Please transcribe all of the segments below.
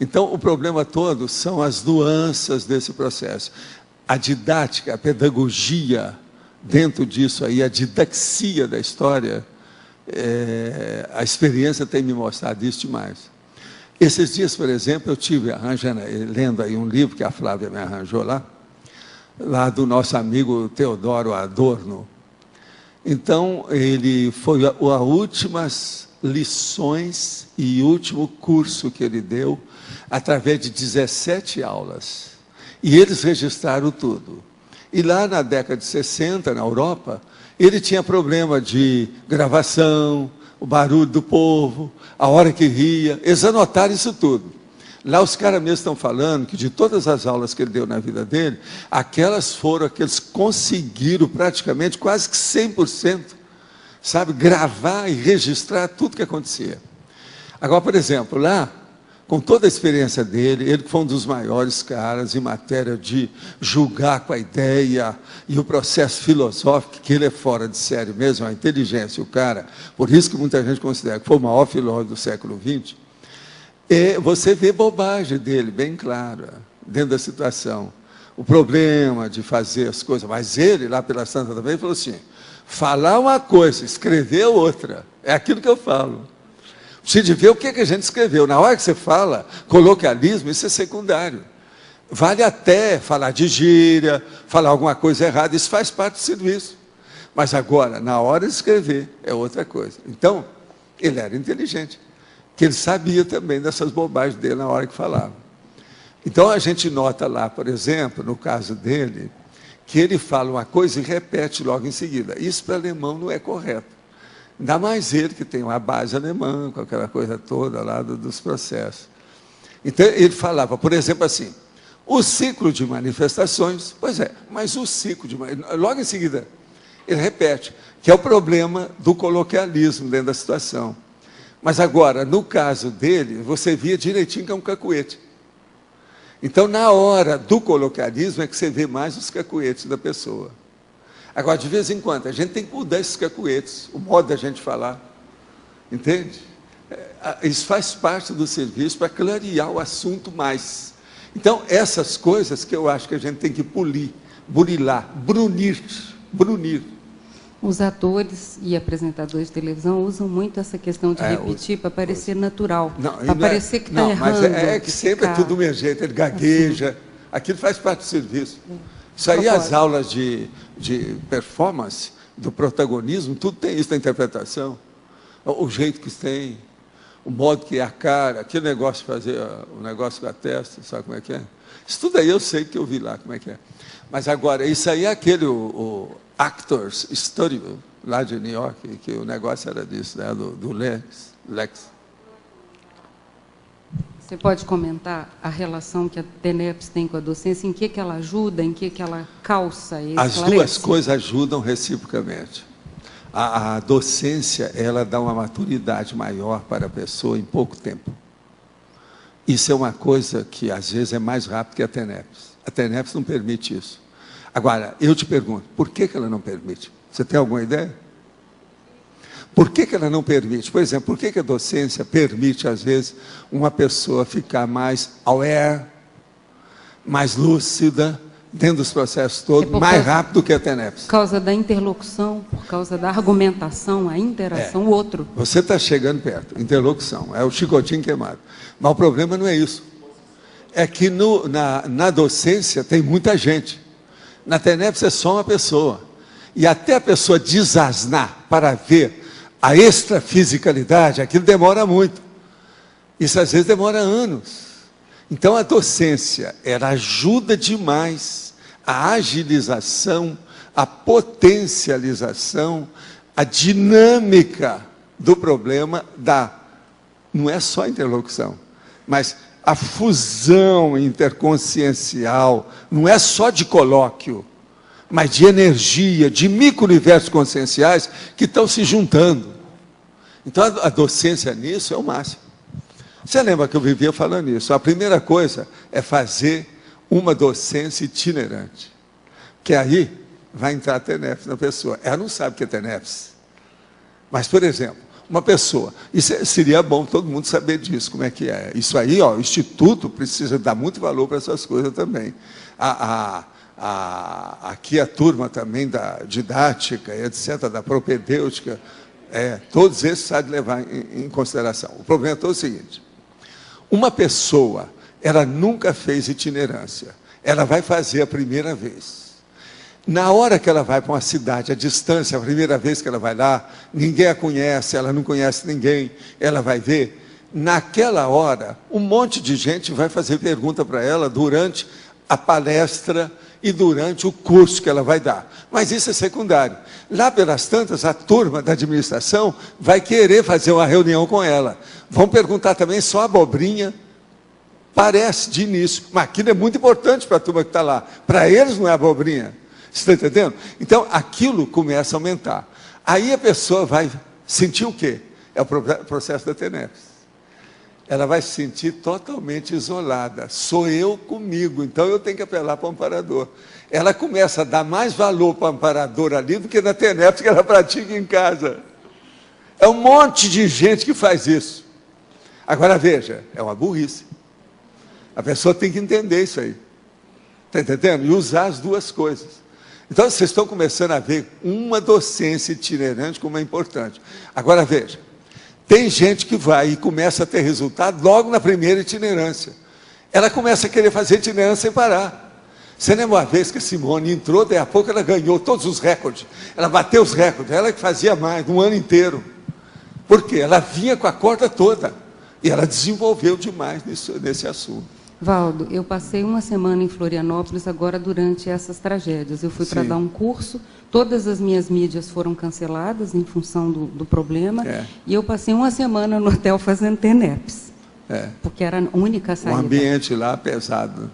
Então, o problema todo são as nuances desse processo. A didática, a pedagogia, dentro disso aí, a didaxia da história, a experiência tem me mostrado isso demais. Esses dias, por exemplo, eu tive lendo aí um livro que a Flávia me arranjou lá do nosso amigo Teodoro Adorno. Então, ele foi as últimas lições e último curso que ele deu, através de 17 aulas. E eles registraram tudo. E lá na década de 60, na Europa, ele tinha problema de gravação, o barulho do povo, a hora que ria. Eles anotaram isso tudo. Lá os caras mesmo estão falando que de todas as aulas que ele deu na vida dele, aquelas foram que eles conseguiram praticamente quase que 100%, sabe, gravar e registrar tudo que acontecia. Agora, por exemplo, lá, com toda a experiência dele, ele foi um dos maiores caras em matéria de julgar com a ideia e o processo filosófico, que ele é fora de série mesmo, a inteligência, o cara, por isso que muita gente considera que foi o maior filósofo do século XX, e você vê bobagem dele, bem clara, dentro da situação. O problema de fazer as coisas, mas ele, lá pela Santa também, falou assim, falar uma coisa, escrever outra, é aquilo que eu falo. Precisa de ver o que a gente escreveu. Na hora que você fala, coloquialismo, isso é secundário. Vale até falar de gíria, falar alguma coisa errada, isso faz parte do serviço. Mas agora, na hora de escrever, é outra coisa. Então, ele era inteligente, que ele sabia também dessas bobagens dele na hora que falava. Então, a gente nota lá, por exemplo, no caso dele, que ele fala uma coisa e repete logo em seguida. Isso para alemão não é correto. Ainda mais ele, que tem uma base alemã, com aquela coisa toda lá dos processos. Então, ele falava, por exemplo, assim, o ciclo de manifestações, pois é, mas o ciclo de manifestações, logo em seguida, ele repete, que é o problema do coloquialismo dentro da situação. Mas agora, no caso dele, você via direitinho que é um cacuete. Então, na hora do coloquialismo, é que você vê mais os cacuetes da pessoa. Agora, de vez em quando, a gente tem que mudar esses cacuetes, o modo da gente falar. Entende? Isso faz parte do serviço para clarear o assunto mais. Então, essas coisas que eu acho que a gente tem que polir, burilar, brunir. Os atores e apresentadores de televisão usam muito essa questão de repetir para parecer natural, para parecer que está errando. Mas é que sempre é tudo do meu jeito, ele gagueja, assim. Aquilo faz parte do serviço. Isso aí, as aulas de performance, do protagonismo, tudo tem isso da interpretação. O jeito que tem, o modo que é a cara, aquele negócio de fazer o negócio com a testa, sabe como é que é? Isso tudo aí eu sei que eu vi lá como é que é. Mas agora, isso aí é aquele, o Actors Studio, lá de New York, que o negócio era disso, né, do Lex. Você pode comentar a relação que a TENEPS tem com a docência, em que ela ajuda, em que ela calça? As duas coisas ajudam reciprocamente. A docência, ela dá uma maturidade maior para a pessoa em pouco tempo. Isso é uma coisa que, às vezes, é mais rápido que a TENEPS. A TENEPS não permite isso. Agora, eu te pergunto, por que ela não permite? Você tem alguma ideia? Por que ela não permite? Por exemplo, por que a docência permite, às vezes, uma pessoa ficar mais aware, mais lúcida, dentro dos processos todos, mais rápido que a TENEPS? Por causa da interlocução, por causa da argumentação, a interação, o outro. Você está chegando perto, interlocução, é o chicotinho queimado. Mas o problema não é isso. É que na docência tem muita gente. Na TENEPS é só uma pessoa. E até a pessoa desasnar para ver a extrafisicalidade, aquilo demora muito. Isso às vezes demora anos. Então a docência, ela ajuda demais a agilização, a potencialização, a dinâmica do problema não é só interlocução, mas a fusão interconsciencial, não é só de colóquio, mas de energia, de micro-universos conscienciais que estão se juntando. Então, a docência nisso é o máximo. Você lembra que eu vivia falando isso? A primeira coisa é fazer uma docência itinerante, que aí vai entrar a TENEPS na pessoa. Ela não sabe o que é TENEPS. Mas, por exemplo, Uma pessoa. Isso seria bom todo mundo saber disso, como é que é. Isso aí, ó, o Instituto precisa dar muito valor para essas coisas também. Aqui a turma também da didática, etc., da propedêutica, todos esses sabem levar em consideração. O problema é todo o seguinte: uma pessoa, ela nunca fez itinerância, ela vai fazer a primeira vez. Na hora que ela vai para uma cidade, a distância, a primeira vez que ela vai lá, ninguém a conhece, ela não conhece ninguém, ela vai ver. Naquela hora, um monte de gente vai fazer pergunta para ela durante a palestra e durante o curso que ela vai dar. Mas isso é secundário. Lá pelas tantas, a turma da administração vai querer fazer uma reunião com ela. Vão perguntar também só abobrinha. Parece de início, mas aquilo é muito importante para a turma que está lá. Para eles não é abobrinha. Você está entendendo? Então, aquilo começa a aumentar. Aí a pessoa vai sentir o quê? É o processo da TENEPS. Ela vai se sentir totalmente isolada. Sou eu comigo, então eu tenho que apelar para o amparador. Ela começa a dar mais valor para o amparador ali do que na TENEPS que ela pratica em casa. É um monte de gente que faz isso. Agora veja, é uma burrice. A pessoa tem que entender isso aí. Está entendendo? E usar as duas coisas. Então, vocês estão começando a ver uma docência itinerante como é importante. Agora, veja, tem gente que vai e começa a ter resultado logo na primeira itinerância. Ela começa a querer fazer itinerância sem parar. Você lembra uma vez que a Simone entrou, daí a pouco ela ganhou todos os recordes. Ela bateu os recordes, ela que fazia mais, um ano inteiro. Por quê? Ela vinha com a corda toda. E ela desenvolveu demais nesse assunto. Valdo, eu passei uma semana em Florianópolis agora durante essas tragédias. Eu fui para dar um curso, todas as minhas mídias foram canceladas em função do problema, e eu passei uma semana no hotel fazendo TENEPS, porque era a única saída. O ambiente lá pesado.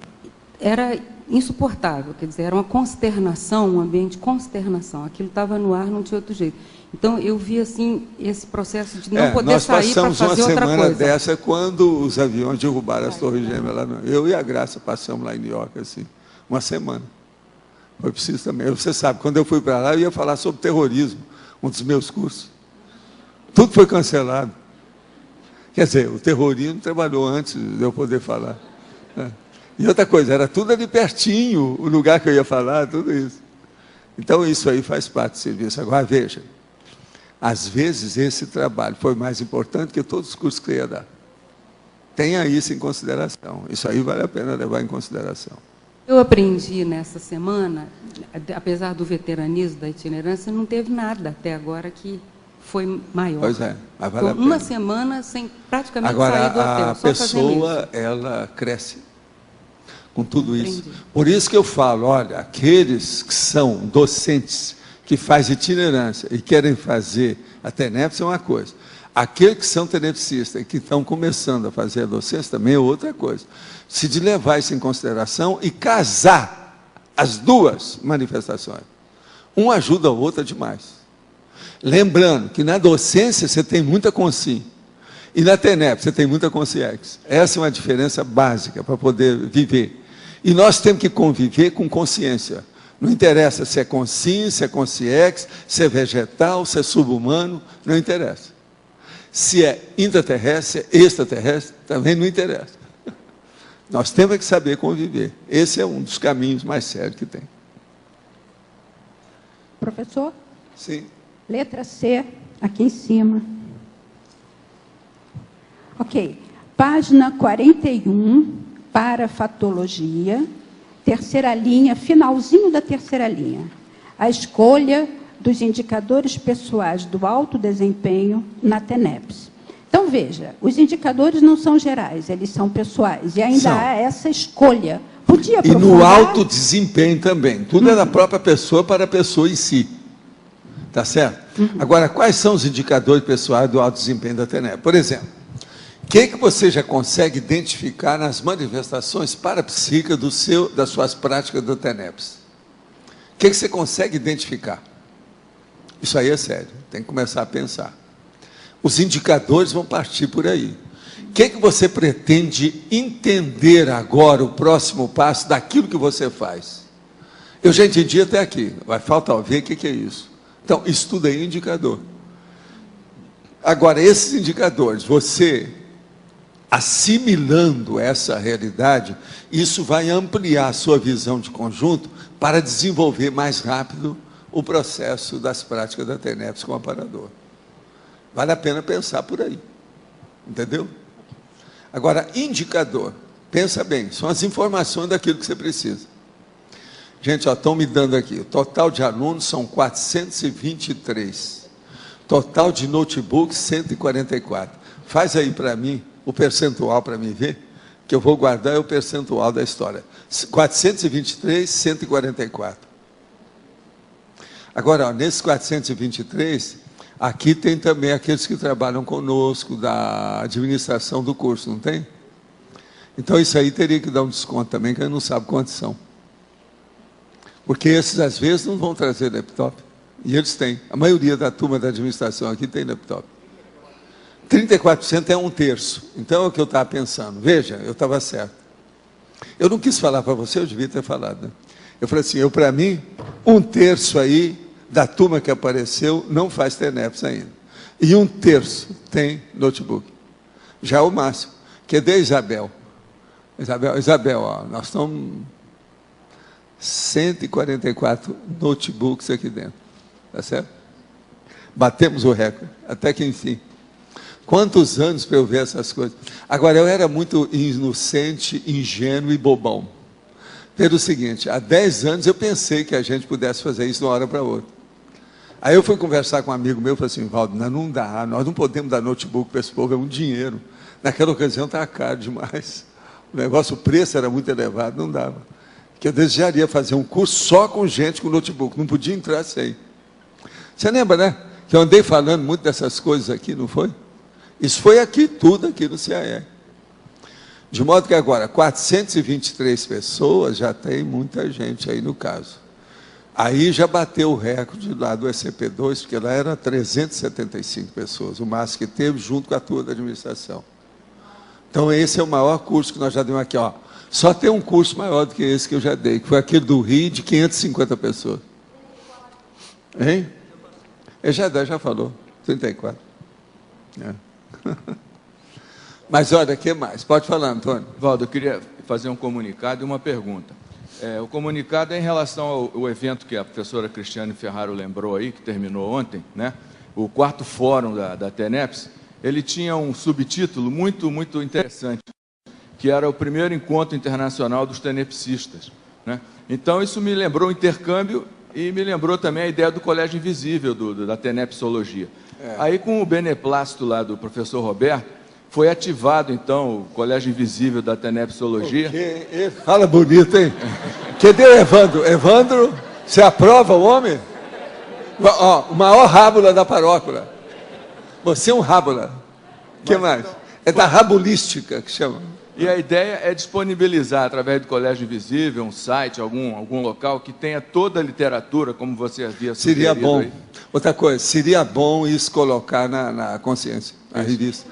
Era insuportável, quer dizer, era uma consternação, um ambiente de consternação. Aquilo estava no ar, não tinha outro jeito. Então, eu vi, assim, esse processo de não poder sair para fazer outra coisa. Nós passamos uma semana dessa quando os aviões derrubaram as Torres Gêmeas lá. Eu e a Graça passamos lá em New York, assim, uma semana. Foi preciso também. Você sabe, quando eu fui para lá, eu ia falar sobre terrorismo, um dos meus cursos. Tudo foi cancelado. Quer dizer, o terrorismo trabalhou antes de eu poder falar. E outra coisa, era tudo ali pertinho, o lugar que eu ia falar, tudo isso. Então, isso aí faz parte do serviço. Agora, veja, às vezes esse trabalho foi mais importante que todos os cursos que eu ia dar. Tenha isso em consideração. Isso aí vale a pena levar em consideração. Eu aprendi nessa semana, apesar do veteranismo, da itinerância, não teve nada até agora que foi maior. Pois é, mas vale a pena. Uma semana sem praticamente agora, sair do hotel. Agora, a pessoa, ela cresce com tudo isso. Por isso que eu falo, olha, aqueles que são docentes, que fazem itinerância e querem fazer a TENEPS é uma coisa. Aqueles que são tenepsistas e que estão começando a fazer a docência também é outra coisa. Se de levar isso em consideração e casar as duas manifestações. Um ajuda a outra demais. Lembrando que na docência você tem muita consciência. E na TENEPS você tem muita consciência. Essa é uma diferença básica para poder viver. E nós temos que conviver com consciência. Não interessa se é consciência, se é consciência, se é vegetal, se é subhumano, não interessa. Se é intraterrestre, se é extraterrestre, também não interessa. Nós temos que saber conviver. Esse é um dos caminhos mais sérios que tem. Professor? Sim. Letra C, aqui em cima. Ok. Página 41, parafatologia, terceira linha, finalzinho da terceira linha. A escolha dos indicadores pessoais do alto desempenho na TENEPS. Então, veja, os indicadores não são gerais, eles são pessoais. E ainda há essa escolha. Podia aprofundar? E no alto desempenho também. Tudo é da própria pessoa para a pessoa em si. Tá certo? Agora, quais são os indicadores pessoais do alto desempenho da TENEPS? Por exemplo, o que você já consegue identificar nas manifestações parapsíquicas das suas práticas do TENEPS? O que você consegue identificar? Isso aí é sério, tem que começar a pensar. Os indicadores vão partir por aí. O que você pretende entender agora, o próximo passo daquilo que você faz? Eu já entendi até aqui, vai faltar ver o que é isso. Então, estuda aí o indicador. Agora, esses indicadores, você assimilando essa realidade, isso vai ampliar a sua visão de conjunto para desenvolver mais rápido o processo das práticas da TENEPS com o aparador. Vale a pena pensar por aí. Entendeu? Agora, indicador. Pensa bem, são as informações daquilo que você precisa. Gente, estão me dando aqui, o total de alunos são 423. Total de notebooks, 144. Faz aí para mim, o percentual para mim ver, que eu vou guardar o percentual da história. 423, 144. Agora, ó, nesses 423, aqui tem também aqueles que trabalham conosco, da administração do curso, não tem? Então, isso aí teria que dar um desconto também, que a gente não sabe quantos são. Porque esses, às vezes, não vão trazer laptop. E eles têm. A maioria da turma da administração aqui tem laptop. 34% é 1/3. Então, é o que eu estava pensando. Veja, eu estava certo. Eu não quis falar para você, eu devia ter falado, né? Eu falei assim, para mim, 1/3 aí da turma que apareceu não faz TENEPS ainda. E 1/3 tem notebook. Já é o máximo. Que é de Isabel. Isabel, ó, nós estamos 144 notebooks aqui dentro. Tá certo? Batemos o recorde. Até que, enfim. Quantos anos para eu ver essas coisas? Agora, eu era muito inocente, ingênuo e bobão. Pelo seguinte, há 10 anos eu pensei que a gente pudesse fazer isso de uma hora para outra. Aí eu fui conversar com um amigo meu e falei assim, Valdo, não dá, nós não podemos dar notebook para esse povo, é um dinheiro. Naquela ocasião estava caro demais. O negócio, o preço era muito elevado, não dava. Que eu desejaria fazer um curso só com gente com notebook, não podia entrar sem. Você lembra, né? Que eu andei falando muito dessas coisas aqui, não foi? Isso foi aqui, tudo aqui no CAE. De modo que agora, 423 pessoas, já tem muita gente aí no caso. Aí já bateu o recorde lá do SCP-2, porque lá era 375 pessoas, o máximo que teve, junto com a turma da administração. Então, esse é o maior curso que nós já demos aqui, ó. Só tem um curso maior do que esse que eu já dei, que foi aquele do Rio, de 550 pessoas. Hein? Ele já falou, 34. É. Mas olha, o que mais? Pode falar, Antônio. Valdo, eu queria fazer um comunicado e uma pergunta. O comunicado é em relação ao evento que a professora Cristiane Ferraro lembrou aí, que terminou ontem, né? O 4º fórum da TENEPS. Ele tinha um subtítulo muito interessante, que era o primeiro encontro internacional dos tenepsistas, né? Então, isso me lembrou o intercâmbio e me lembrou também a ideia do Colégio Invisível, da tenepsologia. Aí, com o beneplácito lá do professor Roberto, foi ativado, então, o Colégio Invisível da tenepsologia. Fala bonito, hein? Cadê o Evandro? Evandro, você aprova o homem? Ó, o maior rábula da paróquia. Você é um rábula. O que mais? É da rabulística que chama. E a ideia é disponibilizar, através do Colégio Invisível, um site, algum local que tenha toda a literatura, como você havia sugerido. Seria bom. Aí. Outra coisa, seria bom isso colocar na consciência, na revista.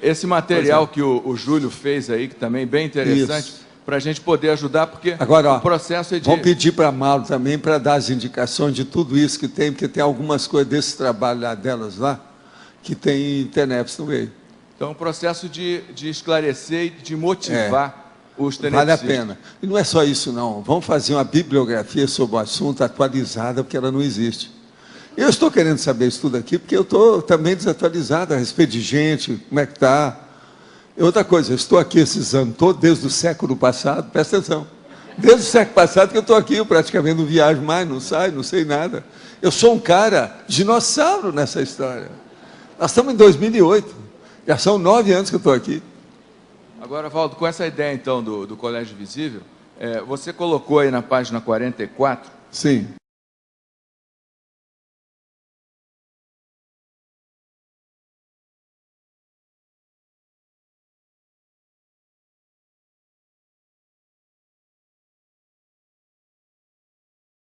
Esse material que o Júlio fez aí, que também é bem interessante, para a gente poder ajudar, porque agora, ó, o processo é de... Vamos pedir para a Mauro também, para dar as indicações de tudo isso que tem, porque tem algumas coisas desse trabalho lá delas lá, que tem TENEPS no meio. Então, o processo de esclarecer e de motivar os tenepsistas. Vale a pena. E não é só isso, não. Vamos fazer uma bibliografia sobre o assunto atualizada, porque ela não existe. Eu estou querendo saber isso tudo aqui, porque eu estou também desatualizado a respeito de gente, como é que está. E outra coisa, eu estou aqui esses anos todos, desde o século passado, presta atenção. Desde o século passado que eu estou aqui, eu praticamente não viajo mais, não saio, não sei nada. Eu sou um cara dinossauro nessa história. Nós estamos em 2008. Já são 9 anos que eu estou aqui. Agora, Valdo, com essa ideia, então, do Colégio Visível, você colocou aí na página 44... Sim.